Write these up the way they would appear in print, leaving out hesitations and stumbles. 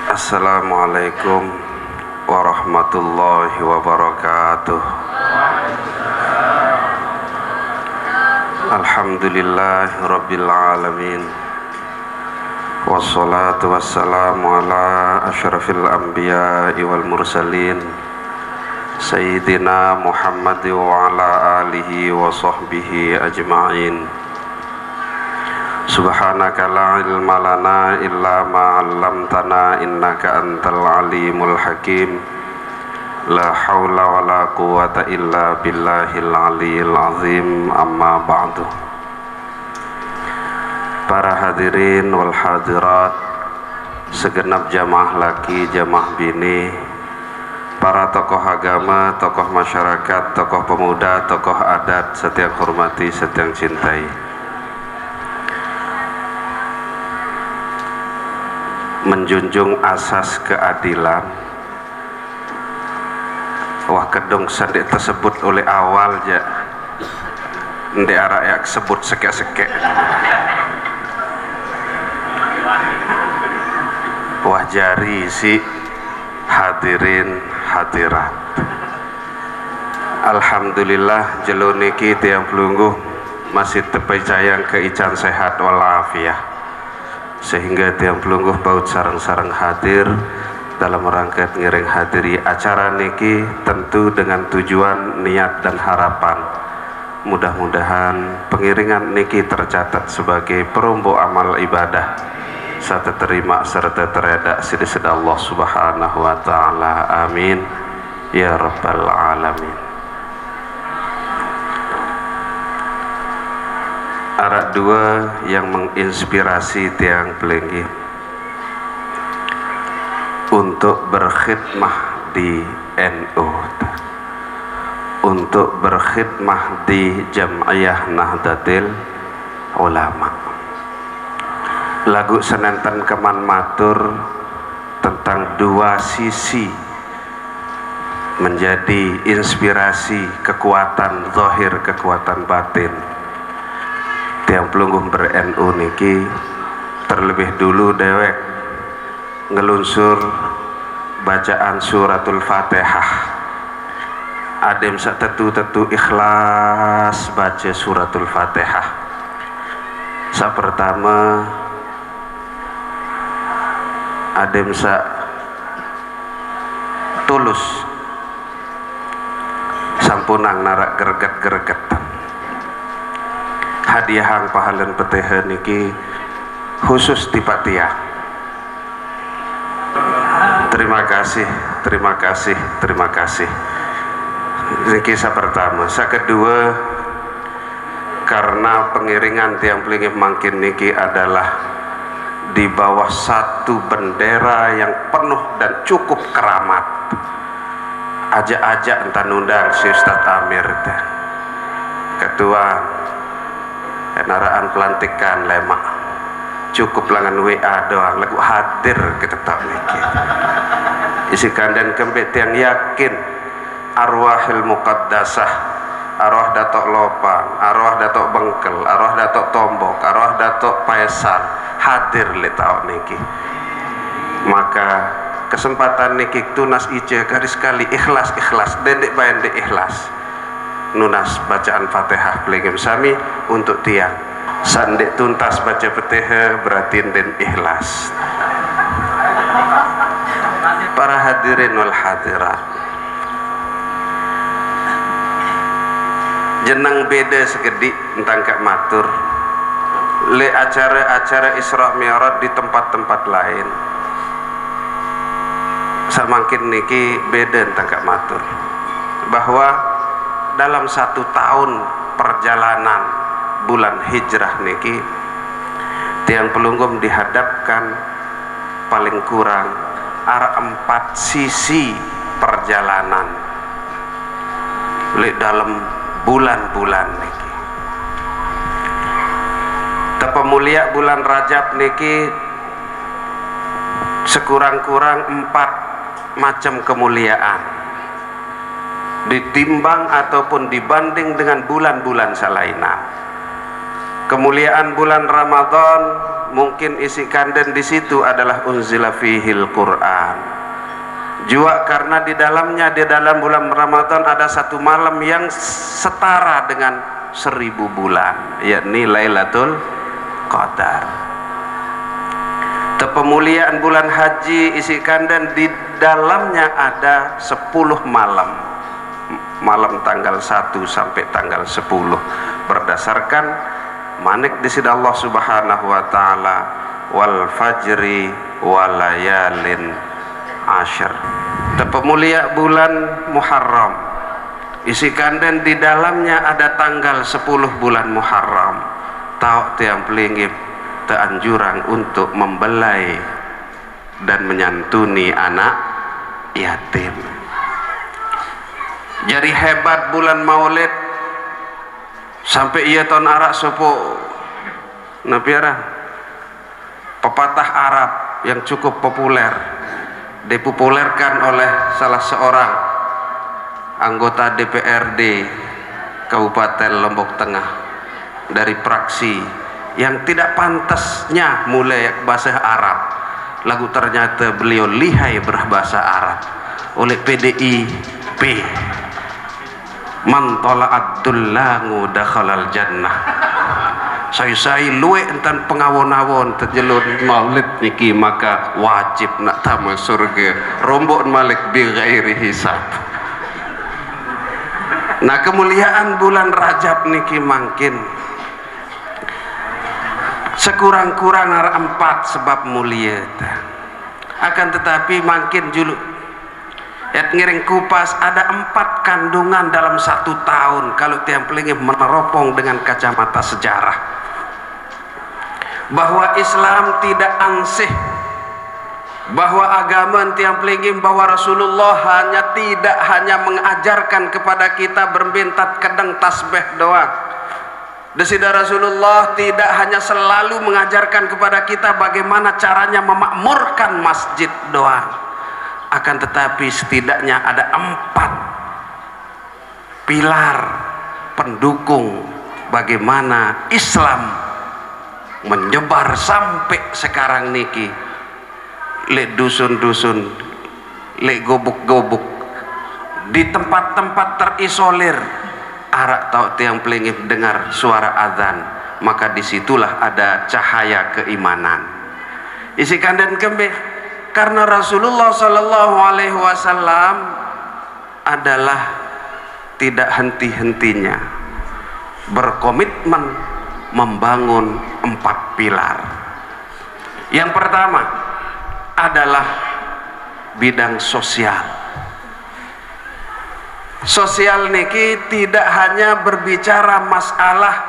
Assalamualaikum warahmatullahi wabarakatuh. Alhamdulillahi rabbil alamin. Wassalatu wassalamu ala asyrafil anbiya'i wal mursalin Sayyidina Muhammad wa ala alihi wa sahbihi ajma'in. Subhanaka la ilma lana illa ma 'allamtana innaka antal alimul hakim. La haula wa la quwwata illa billahil aliyil azim. Amma ba'du. Para hadirin wal hadirat, segenap jamaah laki, jamaah bini, para tokoh agama, tokoh masyarakat, tokoh pemuda, tokoh adat, setiap hormati, setiap cintai. Menjunjung asas keadilan. Wah kedong sandik tersebut oleh awal ja ndek arak yak sebut sekek-sekek. Wah jari si hadirin hadirat, alhamdulillah jelo niki tiang pelungguh masih terpercaya ke ican sehat walafiat, sehingga tiang pelungguh baut sarang-sarang hadir dalam rangka ngiring hadiri acara niki tentu dengan tujuan, niat dan harapan mudah-mudahan pengiringan niki tercatat sebagai perombo amal ibadah serta terima serta teredak sidis Allah subhanahu wa ta'ala, amin ya rabbal alamin. Arak dua yang menginspirasi tiang pelenggi untuk berkhidmah di NU, untuk berkhidmah di Jam'iyah Nahdlatul Ulama. Lagu senenten keman matur tentang dua sisi menjadi inspirasi, kekuatan zahir, kekuatan batin. Tiang pelungguh ber-NU niki terlebih dulu dewek ngelunsur bacaan suratul Fatihah. Adem sak tetu ikhlas baca suratul Fatihah. Sak pertama adem sak tulus sampunang narak greget-gregetan. Hadiahang pahalan petehe niki khusus tipatia. Terima kasih, terima kasih, terima kasih. Ini kisah pertama. Sa kedua, karena pengiringan tiang pelingi mangkin niki adalah di bawah satu bendera yang penuh dan cukup keramat. Ajak-ajak entan undang si Ustadz Amir teh. Ketua kenaraan pelantikan lemak cukup langan WA doang lagu hadir kita tak mikir isi kandan kembet yang yakin arwahil muqaddasah, arwah Datuk Lopang, arwah Datuk Bengkel, arwah Datuk Tombok, arwah Datuk Paisal hadir le tau niki. Maka kesempatan niki tunas ice garis kali ikhlas dendek bayan de ikhlas nunas bacaan Fatihah pelegem sami untuk tiang sandek tuntas baca Fatihah berarti den ikhlas. Para hadirin wal hadirat, jenang beda segedik tentang kak matur le acara-acara Isra Mi'raj di tempat-tempat lain samakin niki beda tentang kak matur bahwa dalam satu tahun perjalanan bulan hijrah niki tiang pelunggum dihadapkan paling kurang arah 4 sisi perjalanan dalam bulan-bulan niki. Pemulia bulan Rajab niki sekurang-kurang 4 macam kemuliaan ditimbang ataupun dibanding dengan bulan-bulan salainan. Kemuliaan bulan Ramadan mungkin isi kanden di situ adalah unzila fihil Quran. Juga karena di dalam bulan Ramadan ada satu malam yang setara dengan 1000 bulan, yakni Lailatul Qadar. Pemuliaan bulan haji isi kanden di dalamnya ada 10 malam tanggal 1 sampai tanggal 10 berdasarkan manik di sida Allah Subhanahu wa taala, wal fajri walayalin asyr. Pemulia bulan Muharram isi kanden di dalamnya ada tanggal 10 bulan Muharram. Tahu tiang pelingip teanjuran untuk membelai dan menyantuni anak yatim. Jadi hebat bulan Maulid sampai ia tahun arak sopo napiara pepatah Arab yang cukup populer dipopulerkan oleh salah seorang anggota DPRD Kabupaten Lombok Tengah dari praksi yang tidak pantasnya mulai bahasa Arab, lagu ternyata beliau lihai berbahasa Arab oleh PDIP. Man tala'ad dullangu dakhalal jannah. Saya luwe entan pengawon-awon terjelun maulid niki maka wajib nak tamu surga rombok malik bi ghairi hisab. Nah, kemuliaan bulan Rajab niki mangkin sekurang-kurang ada 4 sebab mulia. Akan tetapi makin julu ngiring kupas ada 4 kandungan dalam 1 tahun kalau tiang pelingip meneropong dengan kacamata sejarah, bahwa Islam tidak ansih, bahwa agama tiang pelingip, bahwa Rasulullah tidak hanya mengajarkan kepada kita berbentat kedeng tasbih doang. Desida Rasulullah tidak hanya selalu mengajarkan kepada kita bagaimana caranya memakmurkan masjid doang, akan tetapi setidaknya ada 4 pilar pendukung bagaimana Islam menyebar sampai sekarang niki, lek dusun-dusun, lek gobuk-gobuk, di tempat-tempat terisolir. Arak tahu tiang pelingip dengar suara azan, maka disitulah ada cahaya keimanan. Isi kanden kembe karena Rasulullah Sallallahu Alaihi Wasallam adalah tidak henti-hentinya berkomitmen membangun 4 pilar. Yang pertama adalah bidang sosial. Sosial niki tidak hanya berbicara masalah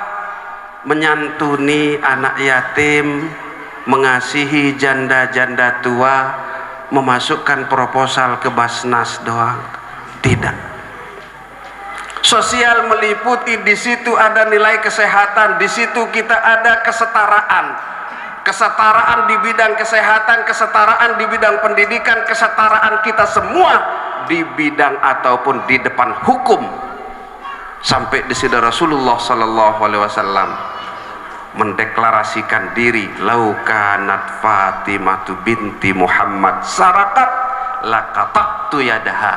menyantuni anak yatim, mengasihi janda-janda tua, memasukkan proposal ke Basnas doang. Tidak. Sosial meliputi di situ ada nilai kesehatan, di situ kita ada kesetaraan. Kesetaraan di bidang kesehatan, kesetaraan di bidang pendidikan, kesetaraan kita semua di bidang ataupun di depan hukum. Sampai di sini Rasulullah Sallallahu Alaihi Wasallam mendeklarasikan diri, laukanat Fatimatu binti Muhammad sarakat laqata'tu yadaha.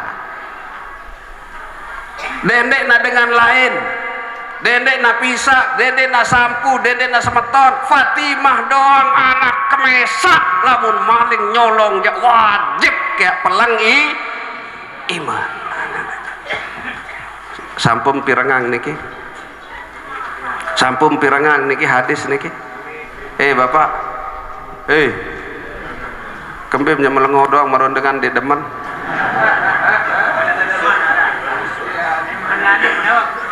Dendek na dengan lain, dendek na pisah, dendek na sampu, dendek na semeton. Fatimah doang anak kemesak, lamun maling nyolong ya wajib kayak pelangi iman. Sampun pirengang niki, sampun pirengang niki hadis niki. Bapak, kembim nya melengo doang merondengan di demen.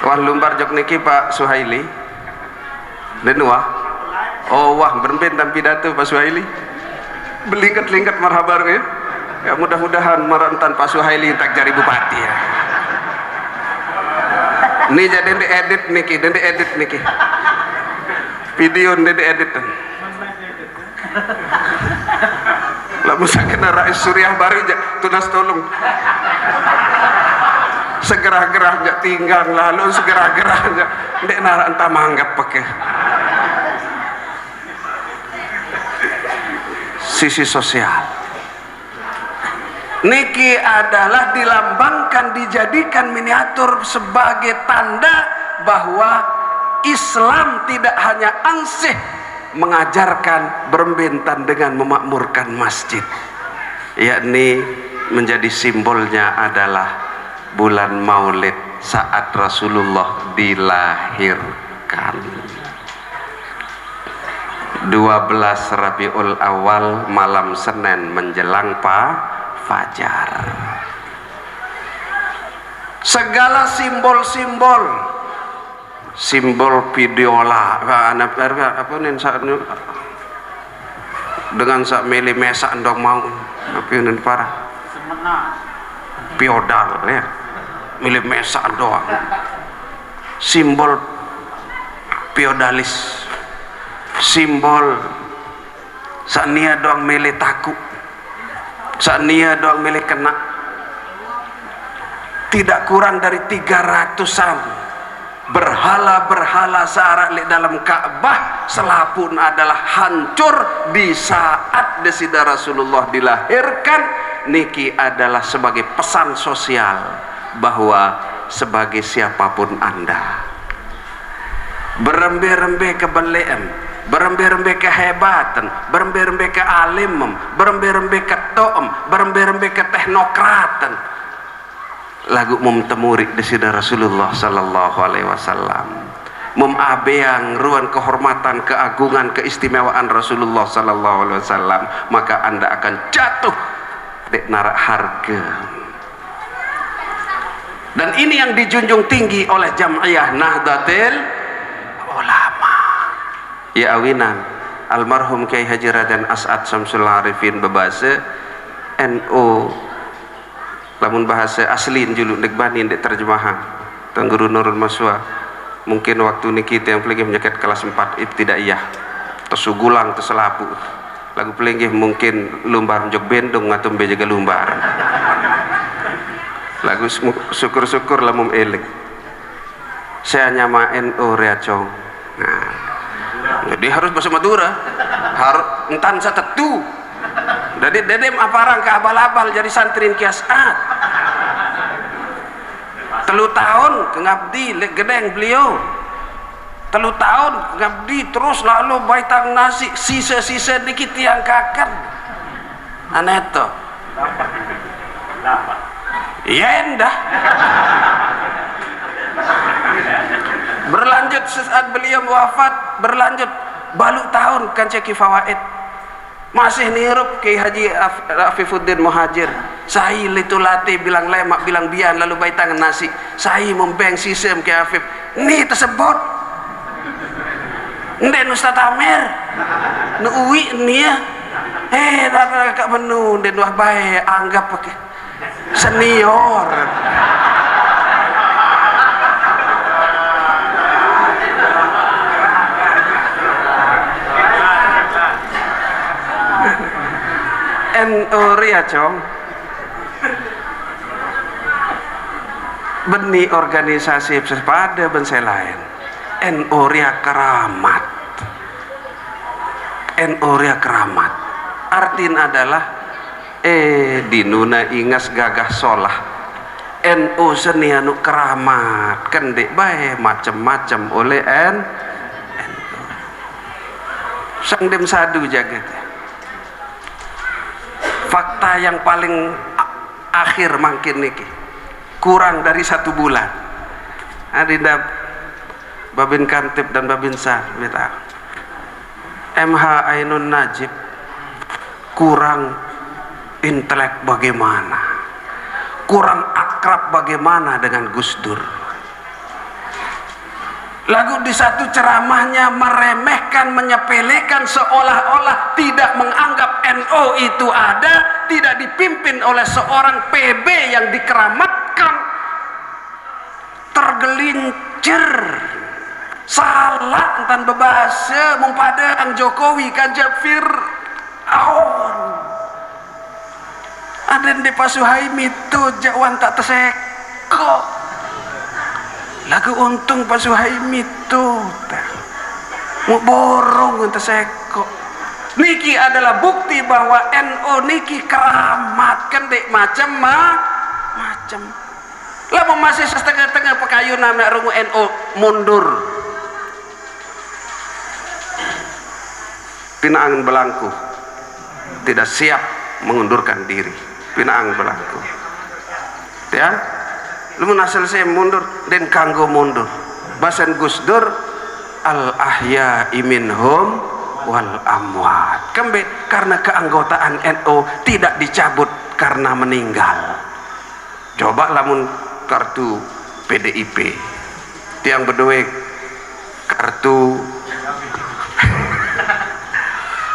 Wah lumbar jok niki Pak Suhaili dan wah berempin dan pidato Pak Suhaili belingkat-lingkat marhabar ya mudah-mudahan merentan Pak Suhaili tak jadi bupati ya. Ini jadi edit niki video ini dieditan lah musa kena Rais Suriah Bari tunas tolong segera-gerahnya tinggal lalu segera-gerahnya ndek nara entah manggap pakai sisi sosial niki adalah dilambangkan, dijadikan miniatur sebagai tanda bahwa Islam tidak hanya ansih mengajarkan berbentan dengan memakmurkan masjid, yakni menjadi simbolnya adalah bulan Maulid saat Rasulullah dilahirkan 12 Rabiul Awal malam Senin menjelang fajar. Segala simbol videola apa nih dengan sak mili mesak ndong mau apa nih parah piodal ya mili mesak doang simbol piodalis simbol sania doang mili takut sania doang mili kena tidak kurang dari 300-an berhala-berhala syarak dalam Ka'bah selapun adalah hancur di saat desida Rasulullah dilahirkan. Niki adalah sebagai pesan sosial bahwa sebagai siapapun Anda berembe-rembe kebeleem, berembe-rembe kehebatan, berembe-rembe ke alimem, berembe-rembe ke to'em, berembe-rembe ke teknokraten, lagu memtemurik desida Rasulullah sallallahu alaihi wasallam, memabeang ruang kehormatan, keagungan, keistimewaan Rasulullah sallallahu alaihi wasallam, maka Anda akan jatuh di narak harga. Dan ini yang dijunjung tinggi oleh Jam'iyah Nahdlatul Ulama. Ya awinan almarhum Kiai Haji Raden As'ad Syamsul Arifin bebasa NU lamun bahasa asli juluk dek bani dek terjemahan Tangguru Nurul Maswa mungkin waktu ini kita yang pelingih menjaket kelas 4 ibtidaiyah tersugulang terselapu lagu pelingih mungkin lumbar jog bendong atau bejaga lumbar lagu syukur-syukur lamum elik saya nyamain Reacong. Nah, jadi harus bahasa Madura harus entan satetu jadi dedem aparang ke abal-abal jadi santrin kiasat 3 tahun ngabdi gedeng beliau 3 tahun ngabdi terus lalu baitang nasi sisa-sisa dikit yang kakan aneh to iya endah berlanjut saat beliau wafat berlanjut balu tahun kan ceki fawaid masih nirup Kiai Haji Afifuddin Muhajir saya litulati bilang lemak bilang bian lalu bayi tangan nasi saya membeng sistem Kiai Afif ini tersebut nden Ustaz Amir nuwi ini ya kakak menu nden wah baik anggap pakai senior NU Reacong beni organisasi pada bensai lain NU Ria keramat NU Ria keramat artinya adalah dinuna ingas gagah solah NU seni anu keramat kendek bae macem-macem oleh NU sang dem sadu jagat. Fakta yang paling akhir mungkin niki kurang dari 1 bulan adinda Babin Kantip dan Babin Sah beta MH Ainun Najib kurang intelek bagaimana kurang akrab bagaimana dengan Gus Dur lagu di satu ceramahnya meremehkan, menyepelekan seolah-olah tidak menganggap NU itu ada, tidak dipimpin oleh seorang PB yang dikeramatkan, tergelincir salah entan bebasa mung pada ang Jokowi kajak Fir'aun aden de pasuhaimi tu jawan tak terseko lagu untung pasuhaimi tu mau borong terseko niki adalah bukti bahwa NU niki keramat kan dek macam lah masih setengah-tengah pekayunan nak rungu NU mundur Pinaang belangku tidak siap mengundurkan diri. Pinaang belangku ya lu menasal saya mundur dan kanggo mundur basan Gus Dur al ahya minhum wal amwat kembe karena keanggotaan NU tidak dicabut karena meninggal. Coba lamun kartu PDIP tiang berdua kartu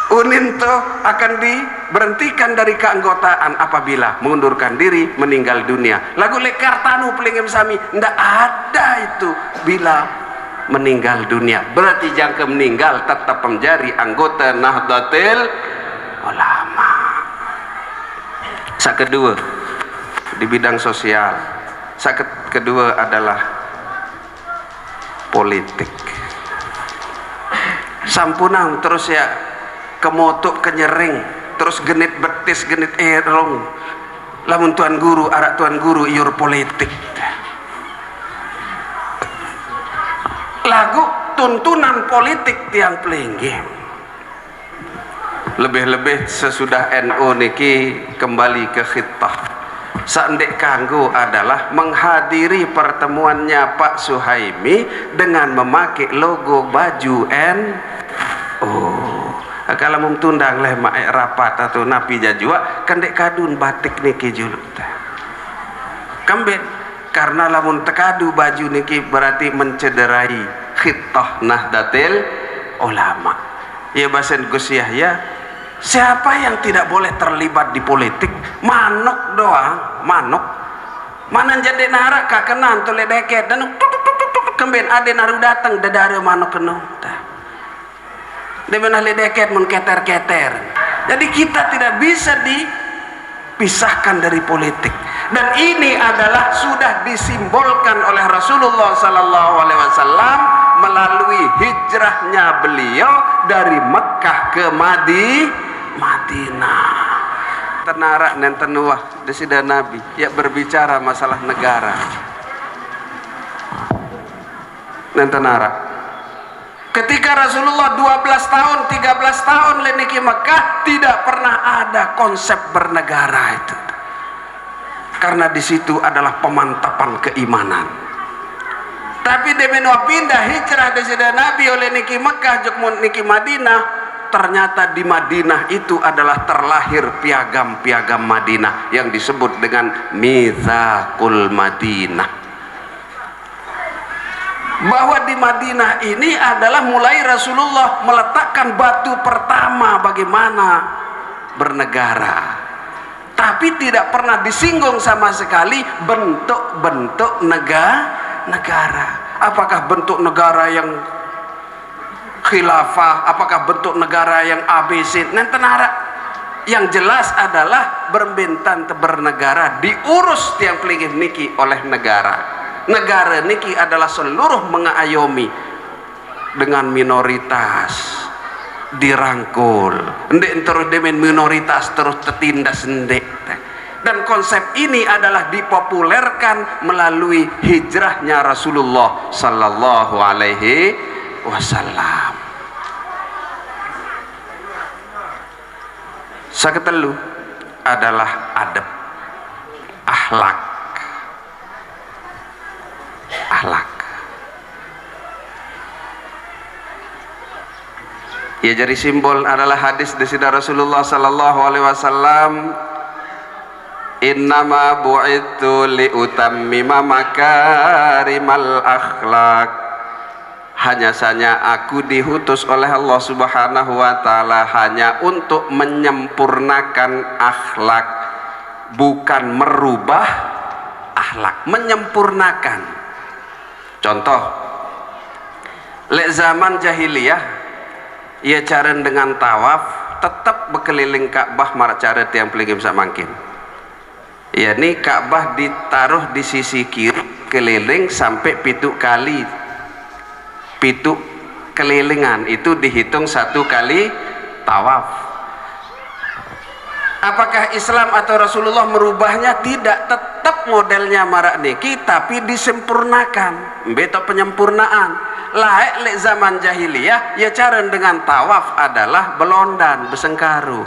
Unin tuh akan diberhentikan dari keanggotaan apabila mengundurkan diri meninggal dunia. Lagu lekartanu pelingem sami ndak ada itu bila meninggal dunia. Berarti jangka meninggal tetap menjadi anggota Nahdlatul Ulama. Sak kedua di bidang sosial. Sak kedua adalah politik. Sampunang terus ya kemotok kenyering terus genit betis genit erong lamun tuan guru arak tuan guru iur politik lagu tuntunan politik tiang pelinggih lebih-lebih sesudah NU niki kembali ke khitah saendek kanggo adalah menghadiri pertemuannya Pak Suhaimi dengan memakai logo baju NU. Kalau mau tundang leh mak rapat atau napi jajua kan dek kadun batik niki juluk kambet karena lamun tekadu baju niki berarti mencederai khitah Nahdlatul Ulama. Ya basen Gus Yahya siapa yang tidak boleh terlibat di politik manuk doang manuk mana jadi narak kakenan tole deket dan kembali ada naru datang dadare manuk penuh dia benar deket mun keter-keter. Jadi kita tidak bisa dipisahkan dari politik. Dan ini adalah sudah disimbolkan oleh Rasulullah sallallahu alaihi wasallam melalui hijrahnya beliau dari Mekah ke Madinah. Tenarak dan tenuah desida Nabi ya berbicara masalah negara. Dan tenarak ketika Rasulullah 12 tahun 13 tahun leniki Mekah tidak pernah ada konsep bernegara itu karena di situ adalah pemantapan keimanan. Tapi demenwa pindah hijrah dari Nabi oleh niki Mekah jukmun niki Madinah, ternyata di Madinah itu adalah terlahir piagam-piagam Madinah yang disebut dengan Mitsaqul Madinah. Bahwa di Madinah ini adalah mulai Rasulullah meletakkan batu pertama bagaimana bernegara, tapi tidak pernah disinggung sama sekali bentuk-bentuk negara. Apakah bentuk negara yang khilafah, apakah bentuk negara yang ABC, nentenara. Yang jelas adalah berbentan bernegara diurus tiang pelingih niki oleh negara. Negara niki adalah seluruh mengayomi dengan minoritas dirangkul ndek terus demen minoritas terus tertindas ndek dan konsep ini adalah dipopulerkan melalui hijrahnya Rasulullah sallallahu alaihi wasallam. Saketelu adalah adab akhlak ya jadi simbol adalah hadis dari Rasulullah sallallahu alaihi wasallam innama bu'ithu liutammima makarimal akhlak hanya saja aku diutus oleh Allah subhanahu wa ta'ala hanya untuk menyempurnakan akhlak bukan merubah akhlak, menyempurnakan. Contoh lek zaman jahiliyah ia cara dengan tawaf tetap berkeliling Ka'bah marak cara tiang pelingim samangkin. Ya ni Ka'bah ditaruh di sisi kiri keliling sampai pitu kali, pitu kelilingan itu dihitung satu kali tawaf. Apakah Islam atau Rasulullah merubahnya? Tidak, tetap modelnya marak niki tapi disempurnakan, beto penyempurnaan. Laik lek zaman jahiliyah ya cara dengan tawaf adalah belondan besengkaru.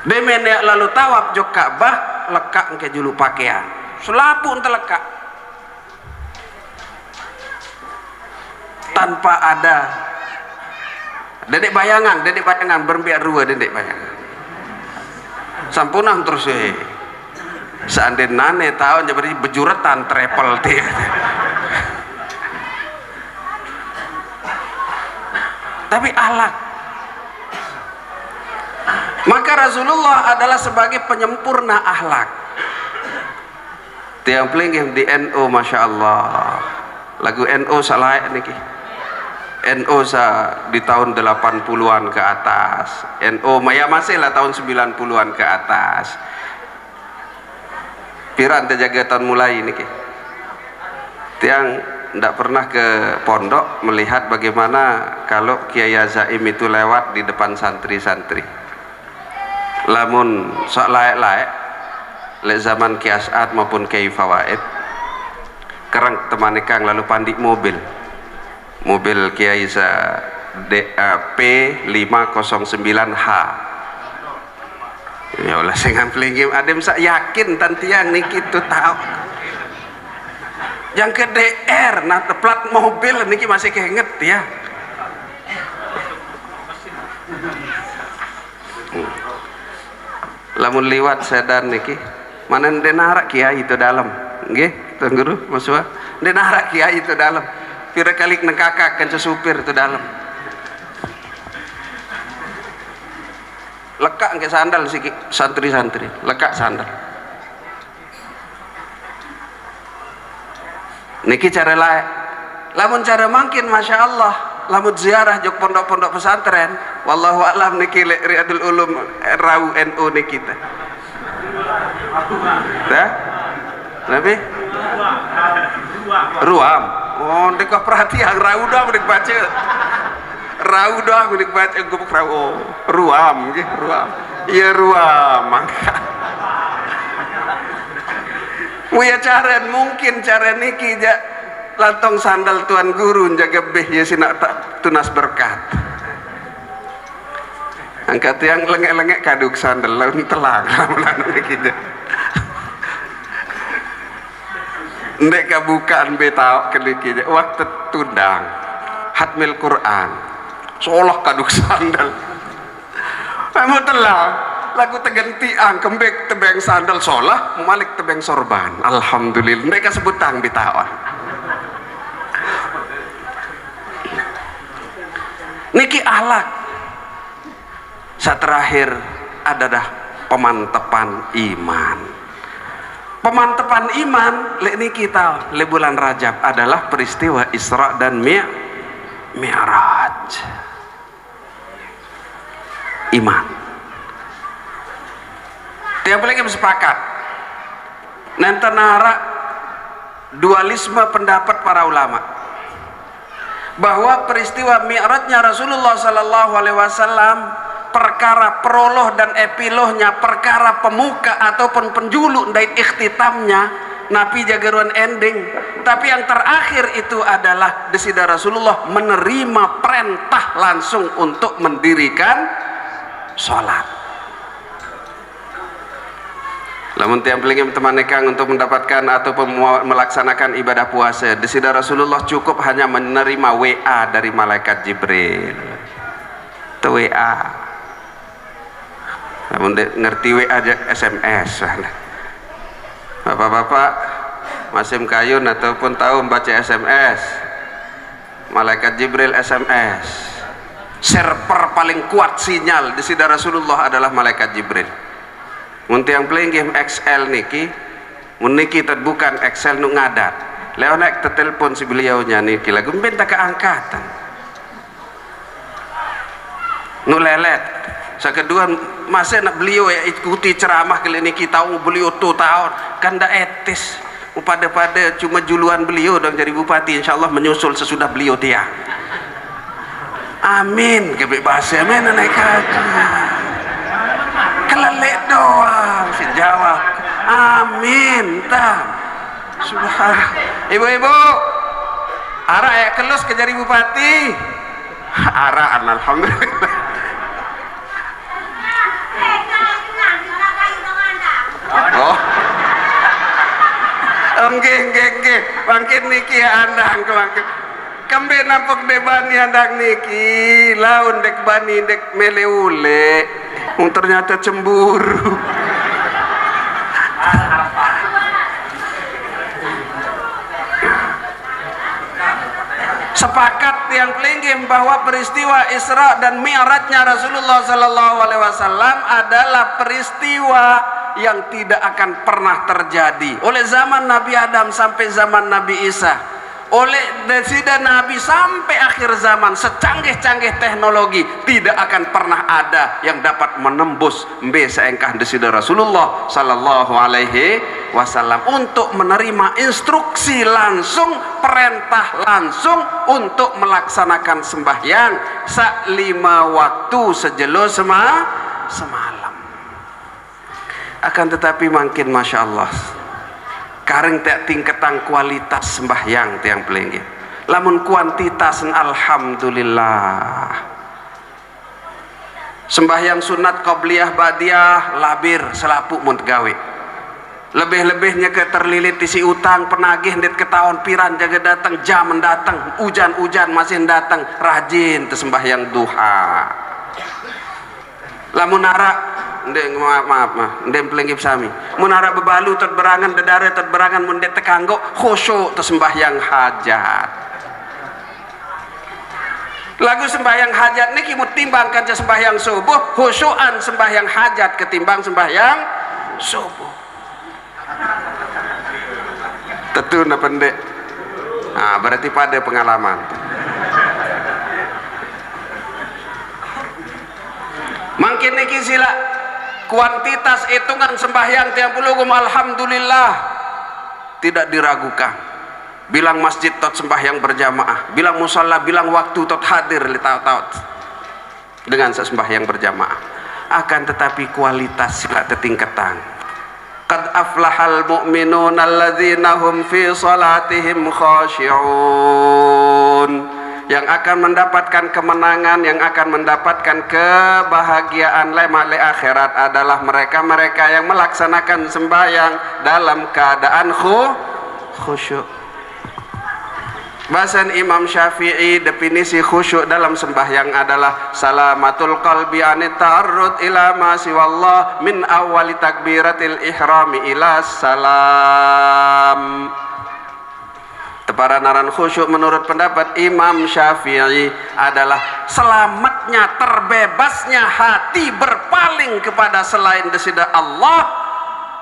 Demenek lalu tawaf jok Ka'bah lekak ke julu pakaian selapu untuk lekak tanpa ada dedek bayangan berbiak rua dedek bayangan sampunang terus seandainya nane tahun jadi bejuratan travel dia. Tapi alat, maka Rasulullah adalah sebagai penyempurna akhlak. Tiang pelingin di NO, masya Allah, lagu NO salah niki. NO di tahun 80-an ke atas, NO Maya masih lah tahun 90-an ke atas. Piran terjaga tahun mulai niki. Tiang tidak pernah ke pondok melihat bagaimana kalau Kiai Zaim itu lewat di depan santri-santri. Lamun sok layak-layak lek zaman Kiai As'ad maupun Kiai Fawaid kerang teman kang lalu pandik mobil Kiai P509H. Ya Allah saya ngamplingim adem sak yakin tantiang niki tu tahu yang ke DR nah plat mobil niki masih keinget ya. Lamun liwat sedan niki mana denara kiai itu dalam nggih Tuan Guru maksudnya denara kiai itu dalam pira kali nekakak kan supir itu dalam lekak ke sandal siki santri-santri lekak sandal niki cara lain. Lamun cara mungkin masya Allah lamun ziarah jok pondok-pondok pesantren wallahu a'lam niki Riyadul Ulum rau NU niki teh dah lebih ruam oh dekah perhatian rau dah udah baca rau dah udah baca gubuk rau oh ruam nggih ruam iya ruam mangka Muya caren mungkin cara niki lantong sandal Tuan Guru jaga beh ya sinak tak tunas berkat angkat yang lengek-lengek kaduk sandal laun telang lamun gitu ndek kabukaan betau keliki waktu tundang hatmil Quran seolah kaduk sandal kamu telang lagu tegentian kembek tebeng sandal solah malik tebeng sorban alhamdulillah mereka sebutang bitawan niki ahlak. Saat terakhir adalah pemantapan iman. Pemantapan iman le kita le bulan Rajab adalah peristiwa Isra dan Mi'raj. Iman tiap lagi sepakat nanti nara dualisme pendapat para ulama bahwa peristiwa Mi'rajnya Rasulullah Sallallahu Alaihi Wasallam perkara proloh dan epilohnya perkara pemuka ataupun penjulu dari ikhtitamnya Nabi jagaruan ending tapi yang terakhir itu adalah desida Rasulullah menerima perintah langsung untuk mendirikan sholat. Lamun tiang pelingim teman nekang untuk mendapatkan atau melaksanakan ibadah puasa desida Rasulullah cukup hanya menerima WA dari malaikat Jibril itu WA. Namun ngerti WA aja SMS bapak-bapak masih kayun ataupun tahu membaca SMS malaikat Jibril SMS server paling kuat sinyal desida Rasulullah adalah malaikat Jibril. Mun tiang playing game XL niki mun niki bukan Excel nu ngadat Leonek telepon si beliaunya niki lagu minta keangkatan nulelet. Sekedua masa nak beliau ya ikuti ceramah kali niki tahu beliau tuh tahun kan dah etis pada cuma juluan beliau dong jadi bupati, insyaallah menyusul sesudah beliau tiang. Amin kebebasan mana naik haji kelelek doang si jawab amin tam subhanallah. Ibu-ibu arah ya kelus ke jadi bupati arah alhamdulillah. Oh enggak bangkit niki andang bangkit kembe nampok de bani andang niki laun dek bani dek meleule ternyata cemburu. Sepakat yang pelinggim bahwa peristiwa Isra dan Mi'rajnya Rasulullah Sallallahu Alaihi Wasallam adalah peristiwa yang tidak akan pernah terjadi oleh zaman Nabi Adam sampai zaman Nabi Isa, oleh desida Nabi sampai akhir zaman. Secanggih-canggih teknologi tidak akan pernah ada yang dapat menembus seengkah desida Rasulullah Sallallahu Alaihi Wasallam untuk menerima instruksi langsung, perintah langsung untuk melaksanakan sembahyang sak 5 waktu sejelo semalam. Akan tetapi makin masya Allah kareng tak tingkatan kualitas sembahyang tiang pelinggih lamun kuantitas alhamdulillah. Sembahyang sunat qabliyah ba'diyah labir selapuk mun gawe lebih-lebihnya ke terlilit isi utang penagih ndet ketahuan piran jaga datang jam mendatang hujan-hujan masih datang rajin sembahyang duha. Lamun arak maaf ndem pelinggip sami munara bebalu tot berangan dedare tot berangan mundet tekanggo khusyuk te sembahyang hajat. Lagu sembahyang hajat niki mutimbangkan sembahyang subuh khusyukan sembahyang hajat ketimbang sembahyang subuh. Tentu na pendek. Nah, berarti pada pengalaman. Makin niki sila kuantitas hitungan sembahyang tiang pulugum alhamdulillah tidak diragukan. Bilang masjid tot sembahyang berjamaah, bilang musalla, bilang waktu tot hadir li taut dengan sembahyang berjamaah. Akan tetapi kualitas sila tetingkatan. Qad aflahal mu'minuna alladzina hum fi salatihim khashi'un. Yang akan mendapatkan kemenangan, yang akan mendapatkan kebahagiaan lemak le akhirat adalah mereka-mereka yang melaksanakan sembahyang dalam keadaan khusyuk. Bahasan Imam Syafi'i definisi khusyuk dalam sembahyang adalah salamatul qalbi anit ta'arrud ila ma siwallah min awwali takbiratil ihrami ila salam. Teparanaran khusyuk menurut pendapat Imam Syafi'i adalah selamatnya, terbebasnya hati berpaling kepada selain desida Allah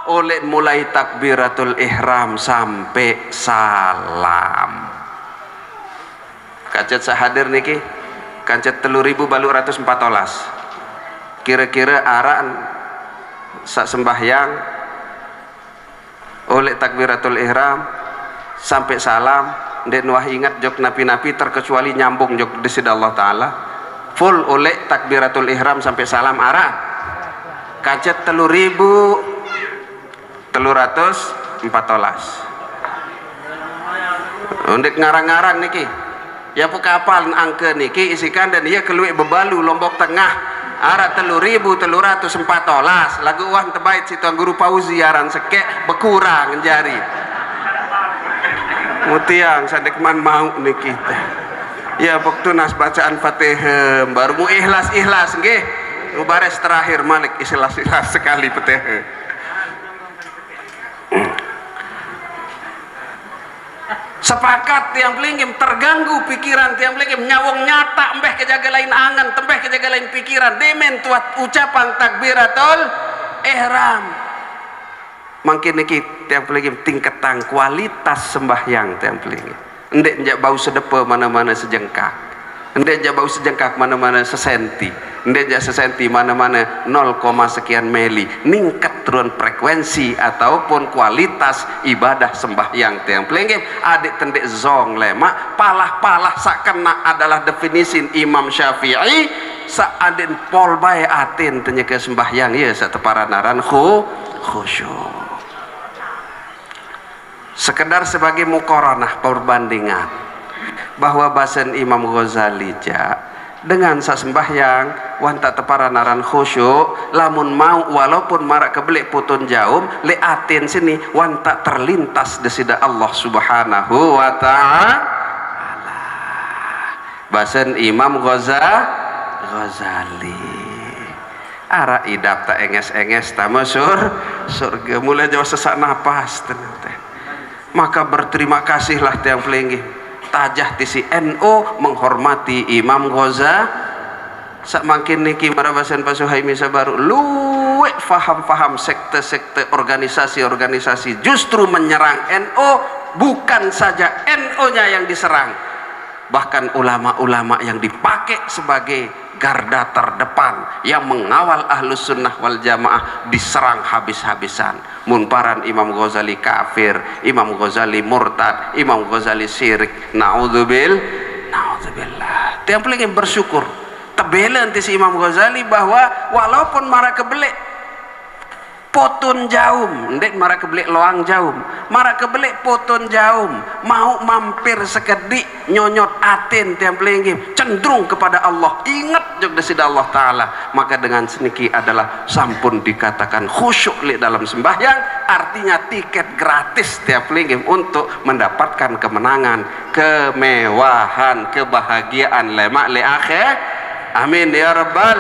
oleh mulai takbiratul ihram sampai salam. Kacet sahadir niki kancet 3.000 balu 114 kira-kira araan sak sembahyang oleh takbiratul ihram sampai salam den wah ingat jok napi-napi terkecuali nyambung jok desida Allah Ta'ala full oleh takbiratul ihram sampai salam arah kancet 3.314 untuk ngarang-ngarang niki ya kapal angke niki isikan dan dia keluik bebalu Lombok Tengah arah 3.314 lagu uang terbaik si tuan guru Pauzi aran sekek berkurang jari mutiang sadekman mau niki ya waktu nas bacaan Fatihah baru mu ikhlas nggih bares terakhir malik ikhlas sekali Fatihah. Sepakat tiang pelingim terganggu pikiran tiang pelingim nyawong nyata embeh kejaga lain angan tembeh kejaga lain pikiran demen tuat ucapan takbiratul ihram makin niki tiang peligi tingkatan kualitas sembahyang tiang peligi ndek njak bau sedepe mana-mana sejengkak, ndek njak bau sejengkak mana-mana sesenti, ndek njak sesenti mana-mana 0, sekian mili, ningkat turun frekuensi ataupun kualitas ibadah sembahyang tiang peligi adik tendek zong lemak palah-palah sakena adalah definisi Imam Syafi'i saadin pol bae atin tenyeke sembahyang ya satepara-naran khusyuk. Sekedar sebagai muqaranah perbandingan bahwa bahasan Imam Ghazali dengan sasembahyang wanta teparanaran khusyuk lamun mau walaupun marak kebelik putun jaum le atin sini wanta terlintas desida Allah subhanahu wa ta'ala. Bahasan Imam Ghazali ara idap tak enges-enges tak mesur surga mulai jauh sesak napas tenang. Maka berterima kasihlah tiang pelinggi tajah tisi NU menghormati Imam Ghazali semakin niki marabasan Pak Suhaimi sabaru luwe faham-faham sekte-sekte organisasi-organisasi justru menyerang NU, bukan saja NU-nya yang diserang, bahkan ulama-ulama yang dipakai sebagai garda terdepan yang mengawal ahlus sunnah wal jamaah diserang habis-habisan. Munparan Imam Ghazali kafir, Imam Ghazali murtad, Imam Ghazali syirik, naudzubillah. Yang paling bersyukur tebela nanti si Imam Ghazali bahwa walaupun marah kebelik potun jaum, ndek marah kebelik loang jaum, marah kebelik potun jaum, mau mampir sekedik nyonyot atin tiang pelinggi cenderung kepada Allah, ingat juga sida Allah Ta'ala, maka dengan seniki adalah sampun dikatakan khusyuk li dalam sembahyang, artinya tiket gratis tiap pelinggi untuk mendapatkan kemenangan, kemewahan, kebahagiaan lemak li akhir. Amin ya rabbal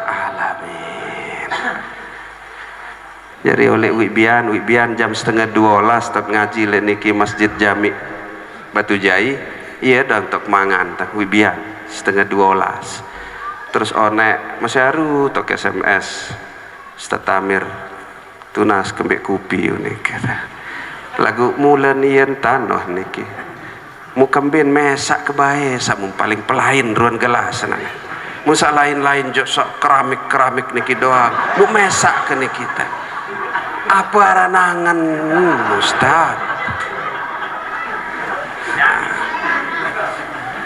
alamin. Jadi oleh Wibian jam 11:30 tak ngaji le niki Masjid Jami Batu Jai, iya dan untuk mangan tak Wibian 11:30. Terus one masyaru tok SMS Ustaz Tamir tunas kembek kupi unik kata lagu mulan yen tanoh niki mukambin mesak kebae samun paling pelain ruan gelas nang musa lain-lain jok sok keramik niki doang mu mesak ke niki kita apa ranangan Ustaz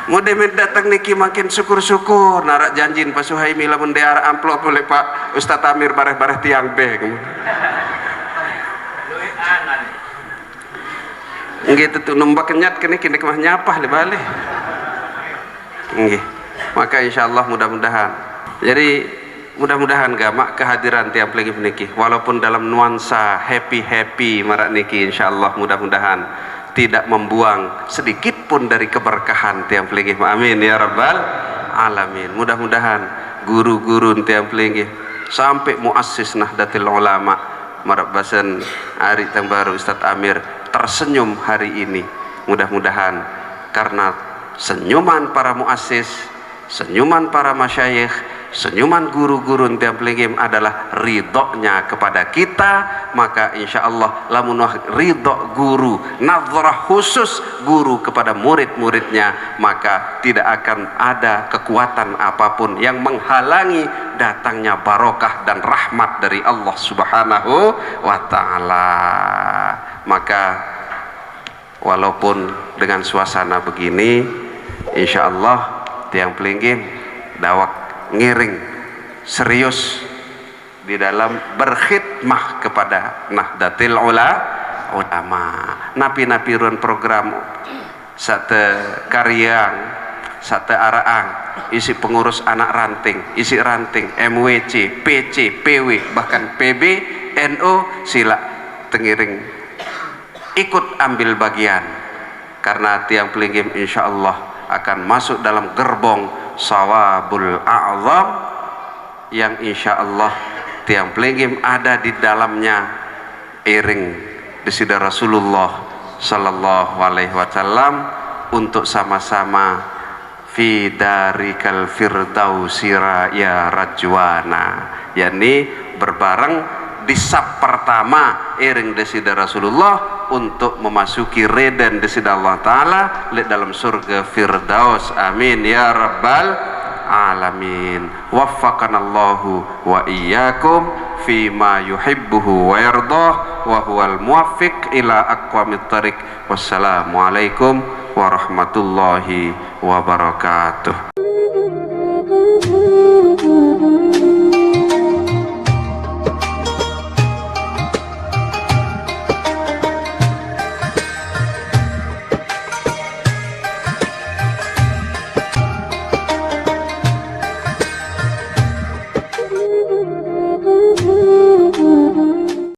mudah datang niki makin syukur-syukur narak janjin Pak Suhaimi lamun diara amplop oleh Pak Ustaz Tamir bareh-bareh tiang be gitu tuh nombak kenyat kini mah nyapah le balik nggih. Maka insyaallah mudah-mudahan jadi mudah-mudahan gamak kehadiran tiap lagi niki walaupun dalam nuansa happy marak niki insyaallah mudah-mudahan tidak membuang sedikit pun dari keberkahan tiap lagi. Amin ya rabbal alamin. Mudah-mudahan guru-guru tiap lagi sampai muassis Nahdlatul Ulama marak basan Ari Tambaru Ustadz Amir tersenyum hari ini. Mudah-mudahan karena senyuman para muassis, senyuman para masyayikh, senyuman guru-guru tiap lingim adalah ridhonya kepada kita, maka insya Allah lamun ridho guru, nazarah khusus guru kepada murid-muridnya, maka tidak akan ada kekuatan apapun yang menghalangi datangnya barokah dan rahmat dari Allah Subhanahu wa ta'ala. Maka walaupun dengan suasana begini, insya Allah tiang pelingin dawak ngiring serius di dalam berkhidmah kepada Nahdlatul Ulama. Napi-napi run program satu karyang, satu araang, isi pengurus anak ranting, isi ranting, MWC, PC, PW, bahkan PB, NO sila tengiring ikut ambil bagian, karena tiang pelingim insya Allah akan masuk dalam gerbong Shawabul A'zam yang insya Allah tiang pelingim ada di dalamnya iring desida Rasulullah Sallallahu Alaihi Wasallam untuk sama-sama fi darikal firdausira ya rajwana, yakni berbareng disap pertama iring desida Rasulullah untuk memasuki reden desida Allah Ta'ala dalam surga Firdaus. Amin ya rabbal alamin. Waffaqanallahu wa iyyakum fima yuhibbuhu wa yardah wa huwal muwaffiq ila aqwamit thariq. Wassalamualaikum warahmatullahi wabarakatuh.